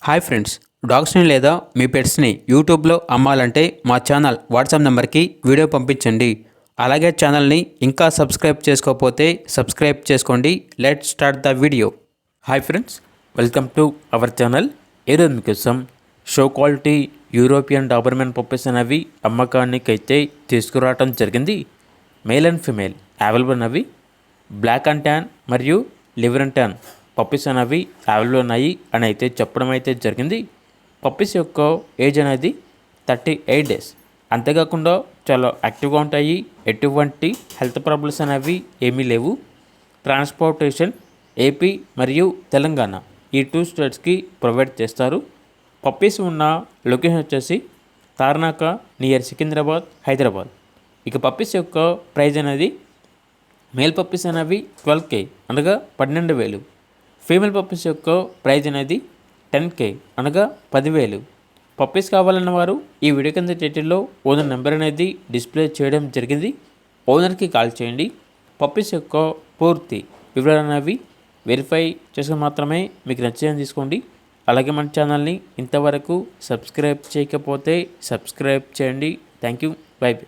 Hi friends, డాగ్స్ని లేదా మీ పెట్స్ని యూట్యూబ్లో అమ్మాలంటే మా ఛానల్ వాట్సాప్ నెంబర్కి వీడియో పంపించండి. అలాగే ఛానల్ని ఇంకా సబ్స్క్రైబ్ చేసుకోకపోతే సబ్స్క్రైబ్ చేసుకోండి. Let start the video. Hi friends, welcome to our channel. ఈరోజు మీకోసం show quality European Doberman puppies అనేవి అమ్మకానికైతే తీసుకురావడం జరిగింది. మేల్ అండ్ ఫిమేల్ అవైలబుల్ అనేవి. బ్లాక్ అండ్ ట్యాన్ మరియు లివర్ అండ్ ట్యాన్ పప్పీస్ అనేవి అవైలబుల్ ఉన్నాయి అని అయితే చెప్పడం అయితే జరిగింది. పప్పీస్ యొక్క ఏజ్ అనేది 38 డేస్. అంతేకాకుండా చాలా యాక్టివ్గా ఉంటాయి. ఎటువంటి హెల్త్ ప్రాబ్లమ్స్ అనేవి ఏమీ లేవు. ట్రాన్స్పోర్టేషన్ ఏపీ మరియు తెలంగాణ ఈ 2 స్టేట్స్కి ప్రొవైడ్ చేస్తారు. పప్పీస్ ఉన్న లొకేషన్ వచ్చేసి తార్నాక నియర్ సికింద్రాబాద్, హైదరాబాద్. ఇక పప్పీస్ యొక్క ప్రైజ్ అనేది మేల్ పప్పీస్ అనేవి 12K అనగా 12,000. ఫీమేల్ పప్పీస్ యొక్క ప్రైజ్ అనేది 10K అనగా 10,000. పప్పీస్ కావాలన్న వారు ఈ వీడియో కింద టైటిల్లో ఓనర్ నెంబర్ అనేది డిస్ప్లే చేయడం జరిగింది. ఓనర్కి కాల్ చేయండి. పప్పీస్ యొక్క పూర్తి వివరాలు అనేవి వెరిఫై చేసుకుని మాత్రమే మీకు నచ్చేదని తీసుకోండి. అలాగే మన ఛానల్ని ఇంతవరకు సబ్స్క్రైబ్ చేయకపోతే సబ్స్క్రైబ్ చేయండి. Thank you. By by.